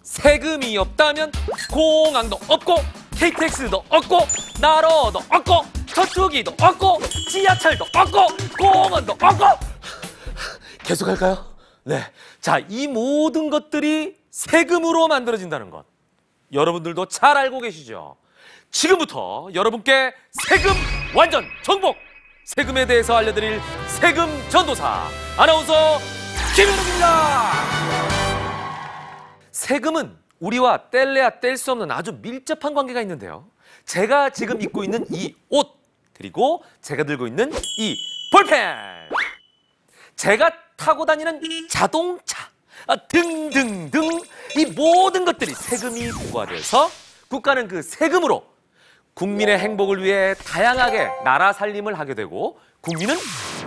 세금이 없다면 공항도 없고 KTX도 없고 나로도 없고 저축이도 없고 지하철도 없고 공원도 없고 계속 할까요? 네. 자, 이 모든 것들이 세금으로 만들어진다는 것. 여러분들도 잘 알고 계시죠? 지금부터 여러분께 세금 완전 정복! 세금에 대해서 알려드릴 세금 전도사 아나운서 김현욱입니다. 세금은 우리와 뗄래야 뗄 수 없는 아주 밀접한 관계가 있는데요. 제가 지금 입고 있는 이 옷, 그리고 제가 들고 있는 이 볼펜, 제가 타고 다니는 자동차 등등등 이 모든 것들이 세금이 부과돼서 국가는 그 세금으로 국민의 행복을 위해 다양하게 나라 살림을 하게 되고 국민은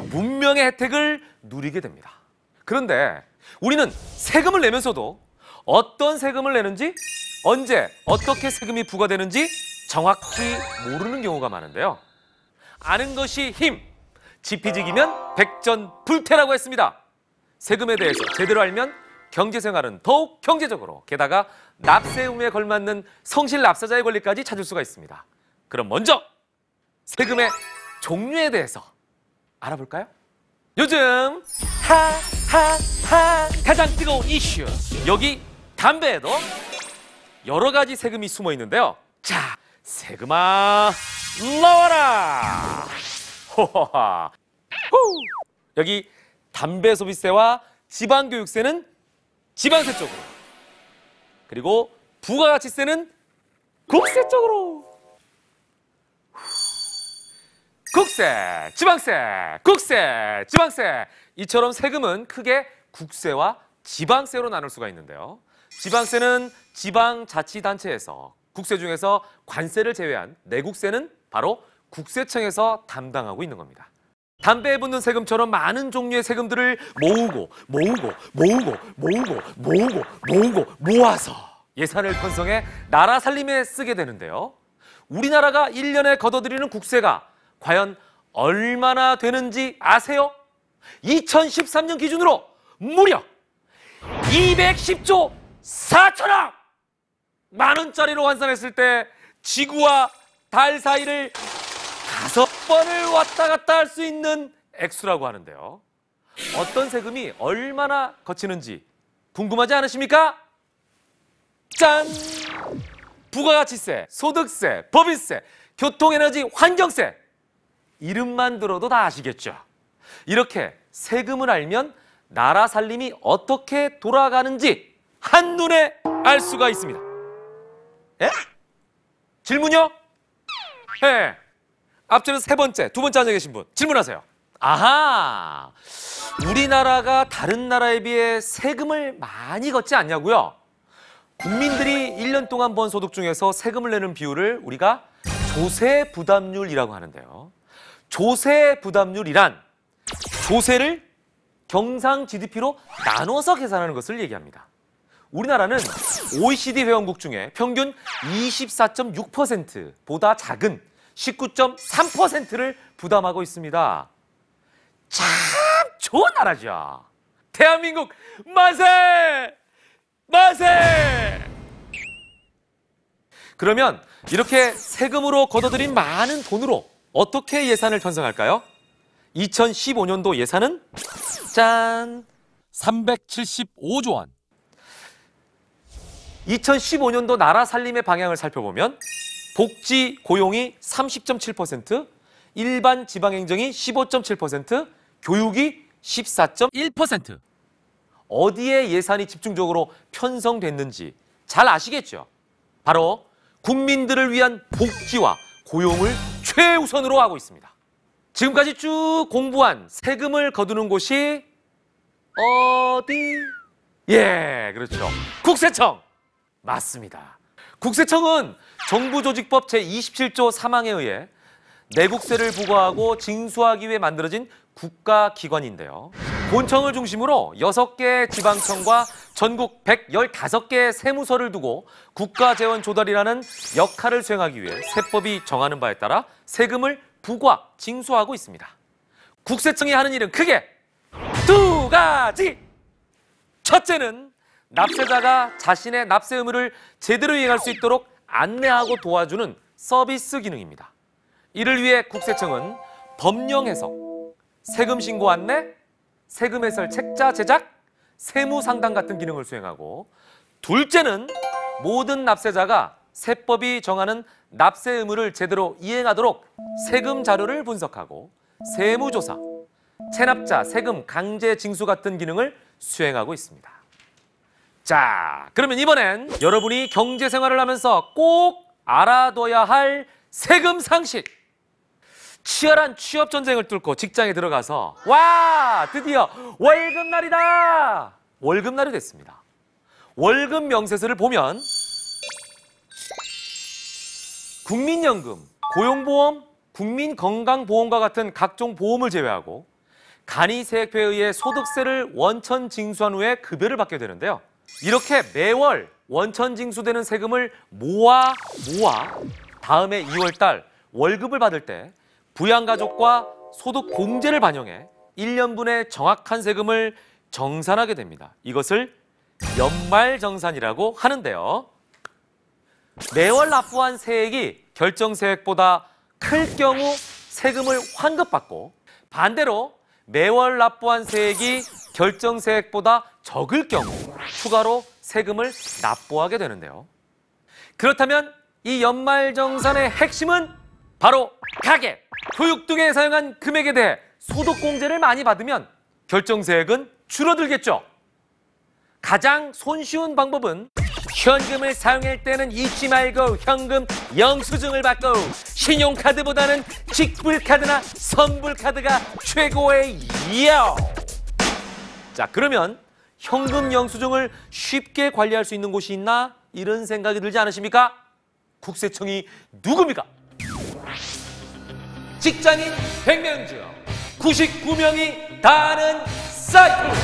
문명의 혜택을 누리게 됩니다. 그런데 우리는 세금을 내면서도 어떤 세금을 내는지, 언제, 어떻게 세금이 부과되는지 정확히 모르는 경우가 많은데요. 아는 것이 힘, 지피지기면 백전불태라고 했습니다. 세금에 대해서 제대로 알면 경제생활은 더욱 경제적으로, 게다가 납세 의무에 걸맞는 성실 납세자의 권리까지 찾을 수가 있습니다. 그럼 먼저 세금의 종류에 대해서 알아볼까요? 요즘 가장 뜨거운 이슈, 여기 담배에도 여러 가지 세금이 숨어 있는데요. 자, 세금아 나와라. 호호하. 여기 담배 소비세와 지방교육세는 지방세 쪽으로, 그리고 부가가치세는 국세 쪽으로. 국세, 지방세, 국세, 지방세. 이처럼 세금은 크게 국세와 지방세로 나눌 수가 있는데요. 지방세는 지방자치단체에서, 국세 중에서 관세를 제외한 내국세는 바로 국세청에서 담당하고 있는 겁니다. 담배에 붙는 세금처럼 많은 종류의 세금들을 모아서 예산을 편성해 나라 살림에 쓰게 되는데요. 우리나라가 1년에 걷어들이는 국세가 과연 얼마나 되는지 아세요? 2013년 기준으로 무려 210조 4천억! 만 원짜리로 환산했을 때 지구와 달 사이를 5번을 왔다 갔다 할 수 있는 액수라고 하는데요. 어떤 세금이 얼마나 거치는지 궁금하지 않으십니까? 짠! 부가가치세, 소득세, 법인세, 교통에너지, 환경세. 이름만 들어도 다 아시겠죠? 이렇게 세금을 알면 나라 살림이 어떻게 돌아가는지 한눈에 알 수가 있습니다. 예? 질문요? 예. 앞전에서 세 번째, 두 번째 앉아 계신 분 질문하세요. 아하, 우리나라가 다른 나라에 비해 세금을 많이 걷지 않냐고요? 국민들이 1년 동안 번 소득 중에서 세금을 내는 비율을 우리가 조세 부담률이라고 하는데요. 조세 부담률이란 조세를 경상 GDP로 나눠서 계산하는 것을 얘기합니다. 우리나라는 OECD 회원국 중에 평균 24.6%보다 작은 19.3%를 부담하고 있습니다. 참 좋은 나라죠. 대한민국 만세! 만세! 그러면 이렇게 세금으로 걷어들인 많은 돈으로 어떻게 예산을 편성할까요? 2015년도 예산은 짠! 375조 원. 2015년도 나라 살림의 방향을 살펴보면 복지, 고용이 30.7%, 일반 지방행정이 15.7%, 교육이 14.1%. 어디에 예산이 집중적으로 편성됐는지 잘 아시겠죠? 바로 국민들을 위한 복지와 고용을 최우선으로 하고 있습니다. 지금까지 쭉 공부한 세금을 거두는 곳이 어디? 예, 그렇죠. 국세청! 맞습니다. 국세청은 정부조직법 제27조 3항에 의해 내국세를 부과하고 징수하기 위해 만들어진 국가기관인데요. 본청을 중심으로 6개 지방청과 전국 115개의 세무서를 두고 국가재원 조달이라는 역할을 수행하기 위해 세법이 정하는 바에 따라 세금을 부과, 징수하고 있습니다. 국세청이 하는 일은 크게 두 가지. 첫째는 납세자가 자신의 납세 의무를 제대로 이행할 수 있도록 안내하고 도와주는 서비스 기능입니다. 이를 위해 국세청은 법령 해석, 세금 신고 안내, 세금 해설 책자 제작, 세무 상담 같은 기능을 수행하고, 둘째는 모든 납세자가 세법이 정하는 납세 의무를 제대로 이행하도록 세금 자료를 분석하고 세무조사, 체납자 세금 강제 징수 같은 기능을 수행하고 있습니다. 자, 그러면 이번엔 여러분이 경제 생활을 하면서 꼭 알아둬야 할 세금 상식. 치열한 취업 전쟁을 뚫고 직장에 들어가서 와, 드디어 월급날이다. 월급날이 됐습니다. 월급 명세서를 보면 국민연금, 고용보험, 국민건강보험과 같은 각종 보험을 제외하고 간이세액회에 의해 소득세를 원천 징수한 후에 급여를 받게 되는데요. 이렇게 매월 원천 징수되는 세금을 모아 다음해 2월달 월급을 받을 때 부양가족과 소득 공제를 반영해 1년분의 정확한 세금을 정산하게 됩니다. 이것을 연말정산이라고 하는데요. 매월 납부한 세액이 결정세액보다 클 경우 세금을 환급받고, 반대로 매월 납부한 세액이 결정세액보다 적을 경우 추가로 세금을 납부하게 되는데요. 그렇다면 이 연말정산의 핵심은 바로 가계, 교육 등에 사용한 금액에 대해 소득공제를 많이 받으면 결정세액은 줄어들겠죠. 가장 손쉬운 방법은 현금을 사용할 때는 잊지 말고 현금 영수증을 받고, 신용카드보다는 직불카드나 선불카드가 최고예요. 자, 그러면 현금 영수증을 쉽게 관리할 수 있는 곳이 있나? 이런 생각이 들지 않으십니까? 국세청이 누굽니까? 직장인 100명 중 99명이 다 아는 사이트!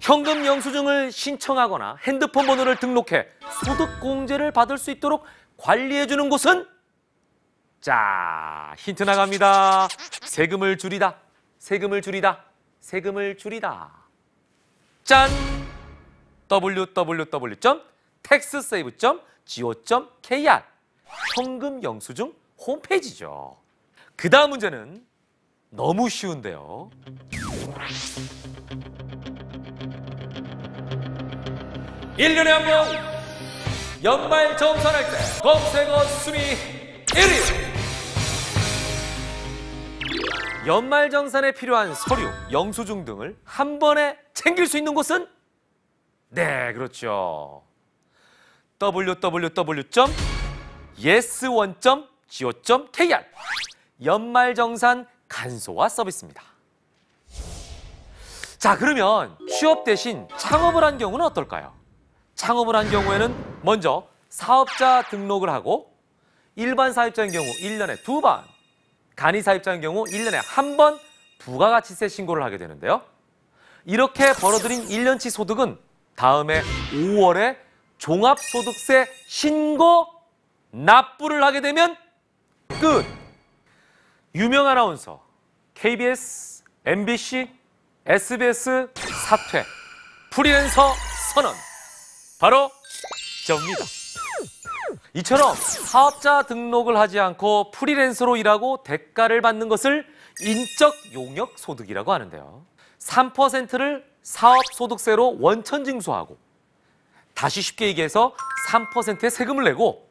현금 영수증을 신청하거나 핸드폰 번호를 등록해 소득공제를 받을 수 있도록 관리해주는 곳은? 자, 힌트 나갑니다. 세금을 줄이다, 세금을 줄이다, 세금을 줄이다. 짠! www.taxsave.go.kr 현금 영수증 홈페이지죠. 그 다음 문제는 너무 쉬운데요. 일년에 한 번 연말 정산할 때 검색어 순위 1위. 연말 정산에 필요한 서류, 영수증 등을 한 번에 챙길 수 있는 곳은? 네, 그렇죠. www.yes1.go.kr 연말정산 간소화 서비스입니다. 자, 그러면 취업 대신 창업을 한 경우는 어떨까요? 창업을 한 경우에는 먼저 사업자 등록을 하고, 일반 사업자인 경우 1년에 2번, 간이 사업자인 경우 1년에 1번 부가가치세 신고를 하게 되는데요. 이렇게 벌어들인 1년치 소득은 다음해 5월에 종합소득세 신고 납부를 하게 되면 끝! 유명 아나운서, KBS, MBC, SBS 사퇴, 프리랜서 선언, 바로 접니다. 이처럼 사업자 등록을 하지 않고 프리랜서로 일하고 대가를 받는 것을 인적 용역 소득이라고 하는데요. 3%를 사업소득세로 원천 징수하고, 다시 쉽게 얘기해서 3%의 세금을 내고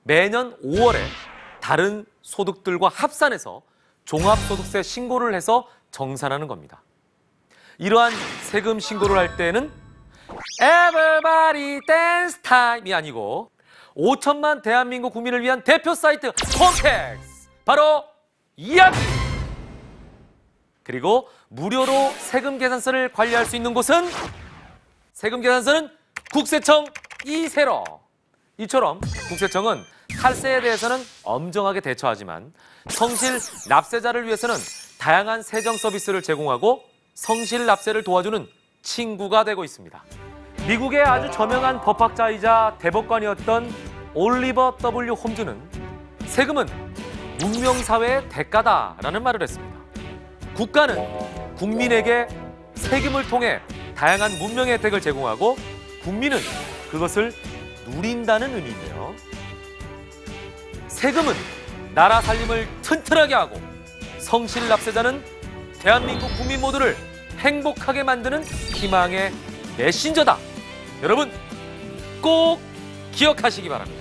매년 5월에 다른 소득들과 합산해서 종합소득세 신고를 해서 정산하는 겁니다. 이러한 세금 신고를 할 때는 Everybody Dance Time이 아니고 5천만 대한민국 국민을 위한 대표 사이트 홈택스, 바로 이야기! 그리고 무료로 세금 계산서를 관리할 수 있는 곳은? 세금 계산서는 국세청 이세로. 이처럼 국세청은 탈세에 대해서는 엄정하게 대처하지만 성실 납세자를 위해서는 다양한 세정 서비스를 제공하고 성실 납세를 도와주는 친구가 되고 있습니다. 미국의 아주 저명한 법학자이자 대법관이었던 올리버 W. 홈즈는 세금은 문명사회의 대가다라는 말을 했습니다. 국가는 국민에게 세금을 통해 다양한 문명의 혜택을 제공하고 국민은 그것을 누린다는 의미인데요. 세금은 나라 살림을 튼튼하게 하고 성실납세자는 대한민국 국민 모두를 행복하게 만드는 희망의 메신저다. 여러분 꼭 기억하시기 바랍니다.